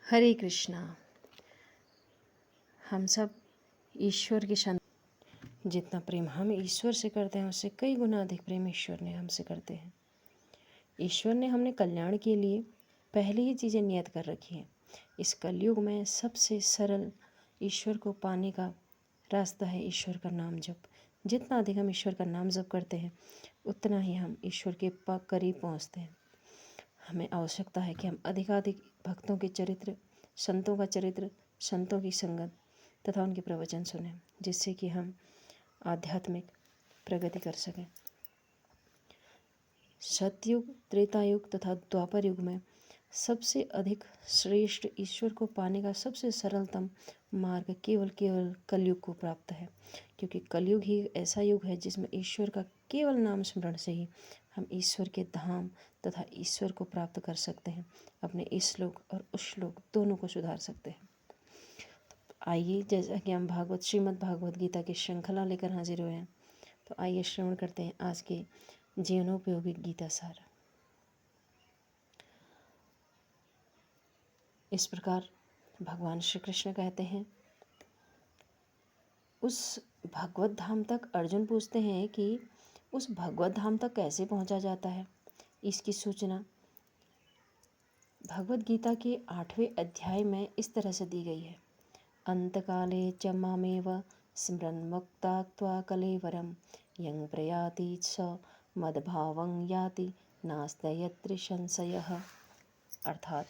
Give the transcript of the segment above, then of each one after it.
हरे कृष्णा। हम सब ईश्वर के जितना प्रेम हम ईश्वर से करते हैं उससे कई गुना अधिक प्रेम ईश्वर ने हमसे करते हैं। ईश्वर ने हमने कल्याण के लिए पहले ही चीज़ें नियत कर रखी हैं। इस कलयुग में सबसे सरल ईश्वर को पाने का रास्ता है ईश्वर का नाम जप। जितना अधिक हम ईश्वर का नाम जप करते हैं उतना ही हम ईश्वर के करीब पहुँचते हैं। हमें आवश्यकता है कि हम अधिकाधिक भक्तों के चरित्र, संतों का चरित्र, संतों की संगत तथा उनके प्रवचन सुनें, जिससे कि हम आध्यात्मिक प्रगति कर सकें। सतयुग, त्रेता युग तथा द्वापर युग में सबसे अधिक श्रेष्ठ ईश्वर को पाने का सबसे सरलतम मार्ग केवल कलयुग को प्राप्त है, क्योंकि कलयुग ही ऐसा युग है जिसमें ईश्वर का केवल नाम स्मरण से ही हम ईश्वर के धाम तथा ईश्वर को प्राप्त कर सकते हैं। अपने इस श्लोक और उस श्लोक दोनों को सुधार सकते हैं। आइए, जैसा कि हम श्रीमद् भागवत गीता की श्रृंखला लेकर हाजिर हुए हैं, तो आइए श्रवण करते हैं आज के जीवनोपयोगी गीता सार। इस प्रकार भगवान श्री कृष्ण कहते हैं, उस भगवत धाम तक अर्जुन पूछते हैं कि उस भगवत धाम तक कैसे पहुंचा जाता है। इसकी सूचना भगवत गीता के 8वें अध्याय में इस तरह से दी गई है। अंतकाले च मामेव स्मरन् मुक्ता कलेवरम यं प्रयाति स मद्भावं याति नास्त्यत्र संशयः। अर्थात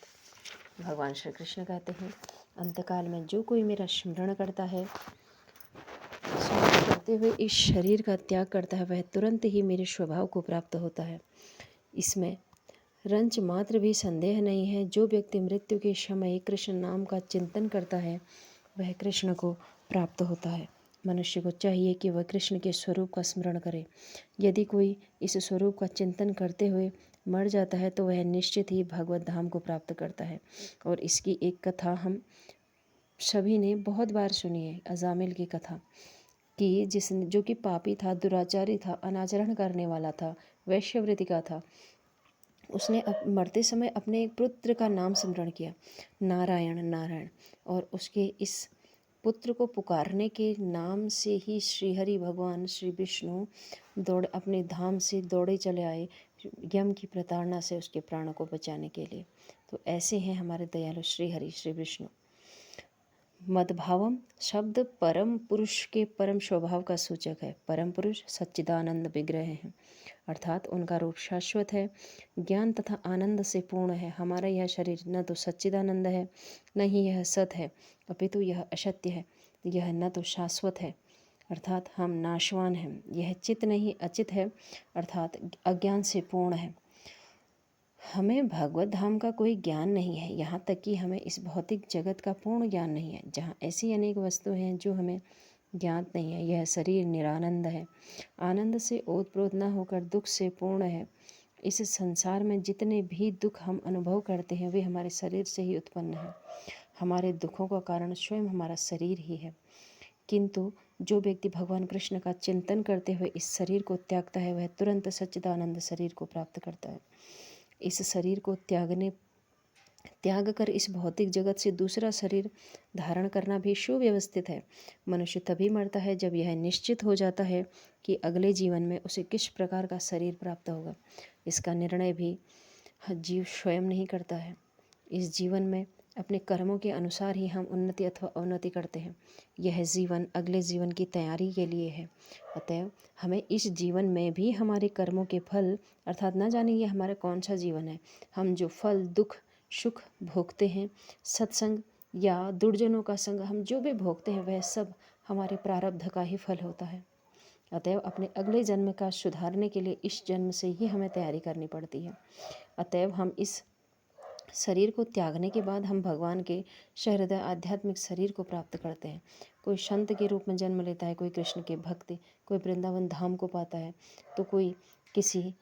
भगवान श्री कृष्ण कहते हैं, अंतकाल में जो कोई मेरा स्मरण करता है, स्मरण करते हुए इस शरीर का त्याग करता है, वह तुरंत ही मेरे स्वभाव को प्राप्त होता है। इसमें रंच मात्र भी संदेह नहीं है। जो व्यक्ति मृत्यु के समय कृष्ण नाम का चिंतन करता है वह कृष्ण को प्राप्त होता है। मनुष्य को चाहिए कि वह कृष्ण के स्वरूप का स्मरण करे। यदि कोई इस स्वरूप का चिंतन करते हुए मर जाता है तो वह निश्चित ही भगवत धाम को प्राप्त करता है। और इसकी एक कथा हम सभी ने बहुत बार सुनी है, अजामिल की कथा, कि जिसने जो कि पापी था, दुराचारी था, अनाचरण करने वाला था, वैश्यवृत्ति का था, उसने मरते समय अपने एक पुत्र का नाम स्मरण किया, नारायण नारायण, और उसके इस पुत्र को पुकारने के नाम से ही श्रीहरि भगवान श्री विष्णु अपने धाम से दौड़े चले आए यम की प्रताड़ना से उसके प्राणों को बचाने के लिए। तो ऐसे हैं हमारे दयालु श्रीहरि श्री विष्णु। मद्भावम शब्द परम पुरुष के परम स्वभाव का सूचक है। परम पुरुष सच्चिदानंद विग्रह हैं, अर्थात उनका रूप शाश्वत है, ज्ञान तथा आनंद से पूर्ण है। हमारा यह शरीर न तो सच्चिदानंद है, न ही यह सत है, अपितु यह असत्य है। यह न तो शाश्वत है, अर्थात हम नाशवान हैं, यह चित नहीं अचित है, अर्थात अज्ञान से पूर्ण है। हमें भगवत धाम का कोई ज्ञान नहीं है, यहाँ तक कि हमें इस भौतिक जगत का पूर्ण ज्ञान नहीं है, जहाँ ऐसी अनेक वस्तुएं हैं जो हमें ज्ञात नहीं है। यह शरीर निरानंद है, आनंद से ओतप्रोत न होकर दुख से पूर्ण है। इस संसार में जितने भी दुख हम अनुभव करते हैं वे हमारे शरीर से ही उत्पन्न हैं। हमारे दुखों का कारण स्वयं हमारा शरीर ही है। किंतु जो व्यक्ति भगवान कृष्ण का चिंतन करते हुए इस शरीर को त्यागता है वह तुरंत सच्चिदानंद शरीर को प्राप्त करता है। इस शरीर को त्याग कर इस भौतिक जगत से दूसरा शरीर धारण करना भी सुव्यवस्थित है। मनुष्य तभी मरता है जब यह निश्चित हो जाता है कि अगले जीवन में उसे किस प्रकार का शरीर प्राप्त होगा। इसका निर्णय भी जीव स्वयं नहीं करता है। इस जीवन में अपने कर्मों के अनुसार ही हम उन्नति अथवा अवनति करते हैं। यह जीवन अगले जीवन की तैयारी के लिए है। अतएव हमें इस जीवन में भी हमारे कर्मों के फल, अर्थात न जाने ये हमारा कौन सा जीवन है, हम जो फल दुख सुख भोगते हैं, सत्संग या दुर्जनों का संग हम जो भी भोगते हैं वह सब हमारे प्रारब्ध का ही फल होता है। अतएव अपने अगले जन्म का सुधारने के लिए इस जन्म से ही हमें तैयारी करनी पड़ती है। अतएव हम इस शरीर को त्यागने के बाद हम भगवान के सहृदय आध्यात्मिक शरीर को प्राप्त करते हैं। कोई संत के रूप में जन्म लेता है, कोई कृष्ण के भक्त, कोई वृंदावन धाम को पाता है, तो कोई किसी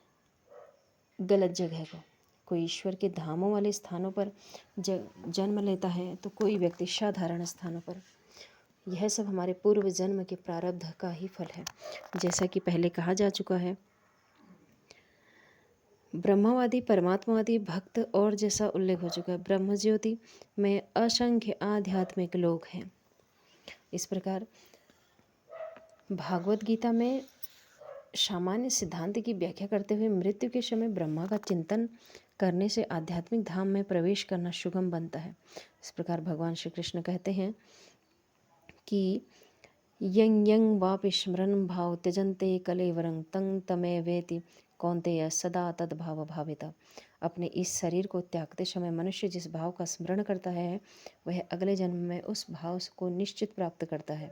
गलत जगह को, कोई ईश्वर के धामों वाले स्थानों पर जन्म लेता है, तो कोई व्यक्ति साधारण स्थानों पर। यह सब हमारे पूर्व जन्म के प्रारब्ध का ही फल है। जैसा कि पहले कहा जा चुका है, ब्रह्मवादी परमात्मावादी भक्त और जैसा उल्लेख हो चुका है, ब्रह्म ज्योति में असंख्य आध्यात्मिक लोग हैं। इस प्रकार भागवत गीता में सामान्य सिद्धांत की व्याख्या करते हुए मृत्यु के समय ब्रह्मा का चिंतन करने से आध्यात्मिक धाम में प्रवेश करना सुगम बनता है। इस प्रकार भगवान श्री कृष्ण कहते हैं कि यं यं वापि स्मरण भाव त्यजन्ते कलेवरं तं तमेवेति कौन्तेय सदा तद्भाव भाविता। अपने इस शरीर को त्यागते समय मनुष्य जिस भाव का स्मरण करता है वह अगले जन्म में उस भाव को निश्चित प्राप्त करता है।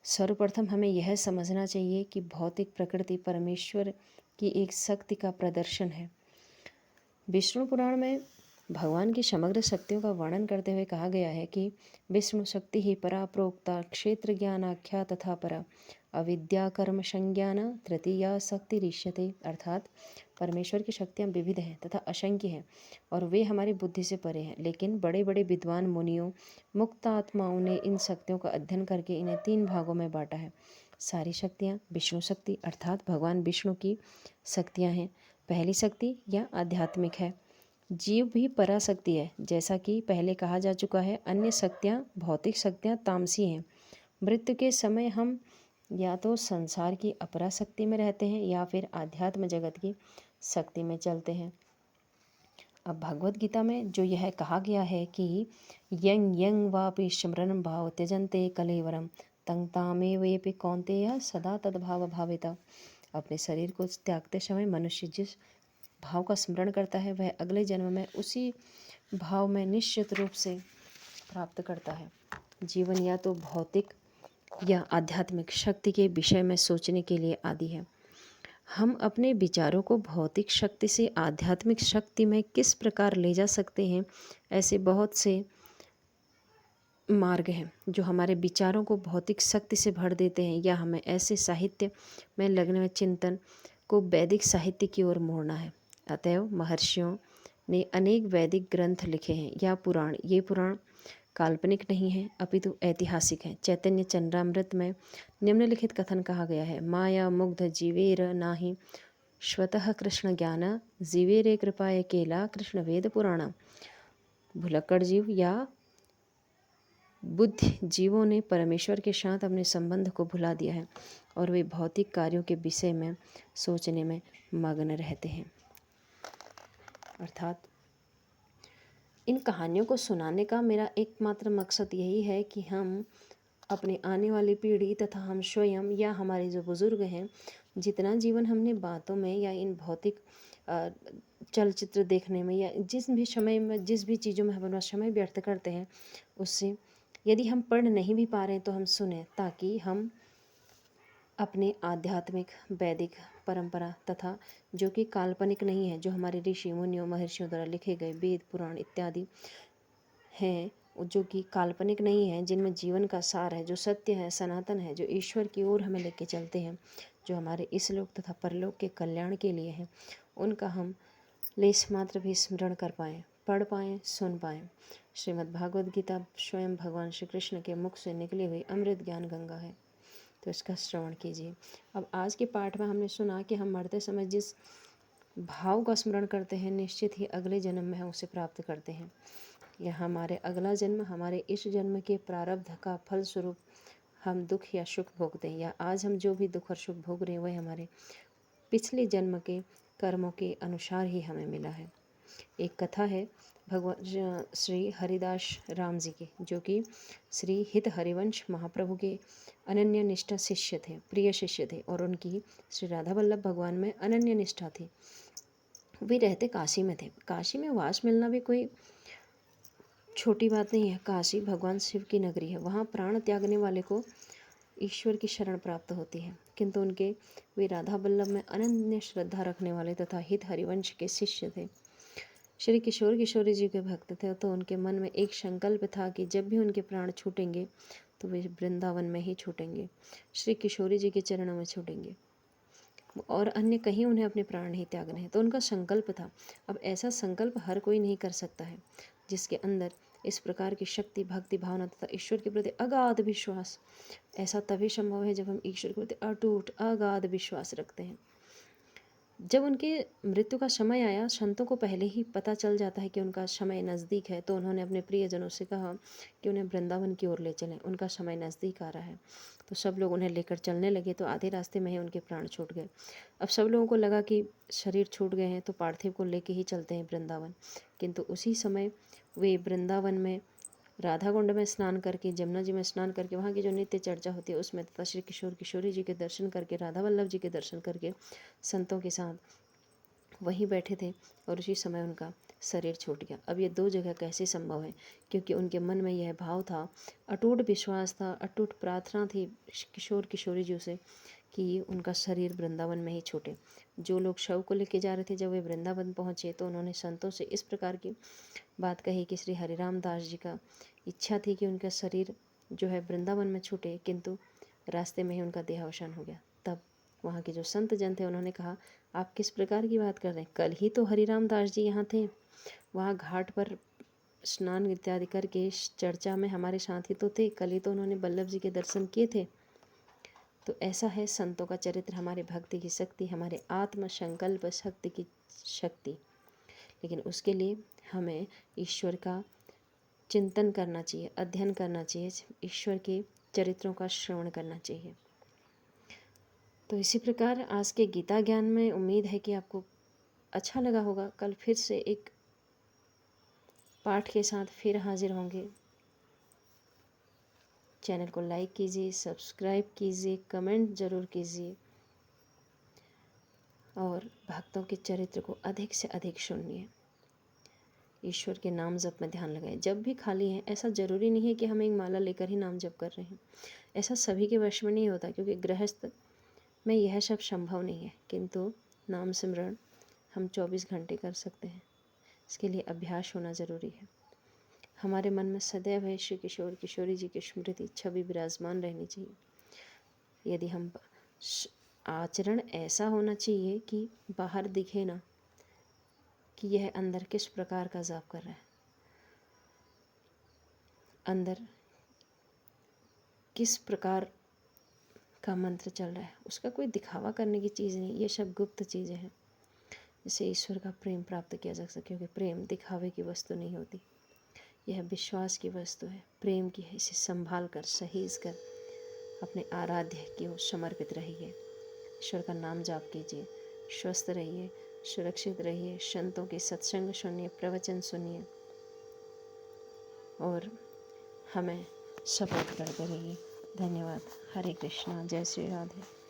सर्वप्रथम हमें यह समझना चाहिए कि भौतिक प्रकृति परमेश्वर की एक शक्ति का प्रदर्शन है। विष्णु पुराण में भगवान की समग्र शक्तियों का वर्णन करते हुए कहा गया है कि विष्णु शक्ति ही परा प्रोक्ता क्षेत्र ज्ञानाख्या तथा परा अविद्या कर्म संज्ञान तृतीया शक्ति ऋष्यते। अर्थात परमेश्वर की शक्तियाँ विविध हैं तथा असंख्य हैं और वे हमारी बुद्धि से परे हैं, लेकिन बड़े बड़े विद्वान मुनियों मुक्त आत्माओं ने इन शक्तियों का अध्ययन करके इन्हें 3 भागों में बांटा है। सारी शक्तियाँ विष्णु शक्ति अर्थात भगवान विष्णु की शक्तियाँ हैं। पहली शक्ति या आध्यात्मिक है। जीव भी पराशक्ति है, जैसा कि पहले कहा जा चुका है। अन्य शक्तियाँ भौतिक शक्तियाँ तामसी हैं। मृत्यु के समय हम या तो संसार की अपरा शक्ति में रहते हैं या फिर आध्यात्म जगत की शक्ति में चलते हैं। अब भगवत गीता में जो यह कहा गया है कि यं यं वापि स्मरण भाव त्यजन्ते कलेवरम तं तामेवेपि कौन्तेय सदा तद्भाव भाविता। अपने शरीर को त्यागते समय मनुष्य जिस भाव का स्मरण करता है वह अगले जन्म में उसी भाव में निश्चित रूप से प्राप्त करता है। जीवन या तो भौतिक या आध्यात्मिक शक्ति के विषय में सोचने के लिए आदि है। हम अपने विचारों को भौतिक शक्ति से आध्यात्मिक शक्ति में किस प्रकार ले जा सकते हैं, ऐसे बहुत से मार्ग हैं जो हमारे विचारों को भौतिक शक्ति से भर देते हैं, या हमें ऐसे साहित्य में लगने में चिंतन को वैदिक साहित्य की ओर मोड़ना है। अतएव महर्षियों ने अनेक वैदिक ग्रंथ लिखे हैं या पुराण। ये पुराण काल्पनिक नहीं है अपितु ऐतिहासिक है। चैतन्य चंद्रामृत में निम्नलिखित कथन कहा गया है, माया मुग्ध जीवेर नाही स्वतः कृष्ण ज्ञान जीवेरे कृपाय केला कृष्ण वेद पुराण। भुलक्कड़ जीव या बुद्ध जीवों ने परमेश्वर के साथ अपने संबंध को भुला दिया है और वे भौतिक कार्यों के विषय में सोचने में मग्न रहते हैं। अर्थात इन कहानियों को सुनाने का मेरा एकमात्र मकसद यही है कि हम अपने आने वाली पीढ़ी तथा हम स्वयं या हमारे जो बुज़ुर्ग हैं, जितना जीवन हमने बातों में या इन भौतिक चलचित्र देखने में या जिस भी समय में जिस भी चीज़ों में हम अपना समय व्यर्थ करते हैं, उससे यदि हम पढ़ नहीं भी पा रहे हैं तो हम सुने, ताकि हम अपने आध्यात्मिक वैदिक परंपरा तथा जो कि काल्पनिक नहीं है, जो हमारे ऋषि मुनियों महर्षियों द्वारा लिखे गए वेद पुराण इत्यादि हैं, जो कि काल्पनिक नहीं है, जिनमें जीवन का सार है, जो सत्य है, सनातन है, जो ईश्वर की ओर हमें लेके चलते हैं, जो हमारे इस लोक तथा परलोक के कल्याण के लिए हैं, उनका हम लेश मात्र भी स्मरण कर पाएँ, पढ़ पाएँ, सुन पाएँ। श्रीमद् भागवत गीता स्वयं भगवान श्री कृष्ण के मुख से निकली हुई अमृत ज्ञान गंगा है, तो इसका श्रवण कीजिए। अब आज के पाठ में हमने सुना कि हम मरते समय जिस भाव का स्मरण करते हैं, निश्चित ही अगले जन्म में हम उसे प्राप्त करते हैं। यह हमारे अगला जन्म हमारे इस जन्म के प्रारब्ध का फल स्वरूप हम दुख या सुख भोगते हैं, या आज हम जो भी दुख और सुख भोग रहे हैं वह हमारे पिछले जन्म के कर्मों के अनुसार ही हमें मिला है। एक कथा है भगवान श्री हरिदास राम जी की, जो कि श्री हित हरिवंश महाप्रभु के अनन्य निष्ठा शिष्य थे, प्रिय शिष्य थे, और उनकी श्री राधा वल्लभ भगवान में अनन्य निष्ठा थी। वे रहते काशी में थे। काशी में वास मिलना भी कोई छोटी बात नहीं है। काशी भगवान शिव की नगरी है, वहाँ प्राण त्यागने वाले को ईश्वर की शरण प्राप्त होती है। किंतु उनके वे राधा वल्लभ में अनन्य श्रद्धा रखने वाले तथा हित हरिवंश के शिष्य थे। श्री किशोर किशोरी जी के भक्त थे, तो उनके मन में एक संकल्प था कि जब भी उनके प्राण छूटेंगे तो वे वृंदावन में ही छूटेंगे, श्री किशोरी जी के चरणों में छूटेंगे, और अन्य कहीं उन्हें अपने प्राण नहीं त्यागने हैं। तो उनका संकल्प था। अब ऐसा संकल्प हर कोई नहीं कर सकता है, जिसके अंदर इस प्रकार की शक्ति, भक्ति भावना तथा ईश्वर के प्रति अगाध विश्वास। ऐसा तभी संभव है जब हम ईश्वर के प्रति अटूट अगाध विश्वास रखते हैं। जब उनके मृत्यु का समय आया, संतों को पहले ही पता चल जाता है कि उनका समय नज़दीक है, तो उन्होंने अपने प्रियजनों से कहा कि उन्हें वृंदावन की ओर ले चलें, उनका समय नज़दीक आ रहा है। तो सब लोग उन्हें लेकर चलने लगे, तो आधे रास्ते में ही उनके प्राण छूट गए। अब सब लोगों को लगा कि शरीर छूट गए हैं, तो पार्थिव को लेके ही चलते हैं वृंदावन। किंतु उसी समय वे वृंदावन में राधा कुंड में स्नान करके, जमुना जी में स्नान करके, वहाँ की जो नित्य चर्चा होती है उसमें, तथा श्री किशोर किशोरी जी के दर्शन करके, राधा वल्लभ जी के दर्शन करके संतों के साथ वहीं बैठे थे, और उसी समय उनका शरीर छूट गया। अब ये दो जगह कैसे संभव है? क्योंकि उनके मन में यह भाव था, अटूट विश्वास था, अटूट प्रार्थना थी किशोर किशोरी जी से कि उनका शरीर वृंदावन में ही छूटे। जो लोग शव को लेके जा रहे थे, जब वे वृंदावन पहुँचे तो उन्होंने संतों से इस प्रकार की बात कही कि श्री हरिराम दास जी का इच्छा थी कि उनका शरीर जो है वृंदावन में छूटे, किंतु रास्ते में ही उनका देहावसान हो गया। तब वहाँ के जो संत जन थे उन्होंने कहा, आप किस प्रकार की बात कर रहे हैं? कल ही तो हरिराम दास जी यहाँ थे, वहाँ घाट पर स्नान इत्यादि करके चर्चा में हमारे साथ ही तो थे, कल ही तो उन्होंने वल्लभ जी के दर्शन किए थे। तो ऐसा है संतों का चरित्र, हमारे भक्ति की शक्ति, हमारे आत्म संकल्प शक्ति की शक्ति। लेकिन उसके लिए हमें ईश्वर का चिंतन करना चाहिए, अध्ययन करना चाहिए, ईश्वर के चरित्रों का श्रवण करना चाहिए। तो इसी प्रकार आज के गीता ज्ञान में उम्मीद है कि आपको अच्छा लगा होगा। कल फिर से एक पाठ के साथ फिर हाजिर होंगे। चैनल को लाइक कीजिए, सब्सक्राइब कीजिए, कमेंट ज़रूर कीजिए, और भक्तों के चरित्र को अधिक से अधिक सुनिए। ईश्वर के नाम जप में ध्यान लगाएं जब भी खाली हैं। ऐसा ज़रूरी नहीं है कि हम एक माला लेकर ही नाम जप कर रहे हैं, ऐसा सभी के वश में नहीं होता, क्योंकि गृहस्थ में यह सब संभव नहीं है। किंतु नाम सिमरण हम 24 घंटे कर सकते हैं। इसके लिए अभ्यास होना ज़रूरी है। हमारे मन में सदैव है श्री किशोर किशोरी जी की स्मृति छवि विराजमान रहनी चाहिए। यदि हम आचरण ऐसा होना चाहिए कि बाहर दिखे ना कि यह अंदर किस प्रकार का जाप कर रहा है, अंदर किस प्रकार का मंत्र चल रहा है। उसका कोई दिखावा करने की चीज़ नहीं, ये सब गुप्त चीज़ें हैं जिससे ईश्वर का प्रेम प्राप्त किया जा सके। क्योंकि प्रेम दिखावे की वस्तु नहीं होती, यह विश्वास की वस्तु है, प्रेम की है। इसे संभाल कर, सहेज कर अपने आराध्य की ओर समर्पित रहिए। ईश्वर का नाम जाप कीजिए, स्वस्थ रहिए, सुरक्षित रहिए, संतों के सत्संग सुनिए, प्रवचन सुनिए, और हमें सपोर्ट करते रहिए। धन्यवाद। हरे कृष्णा, जय श्री राधे।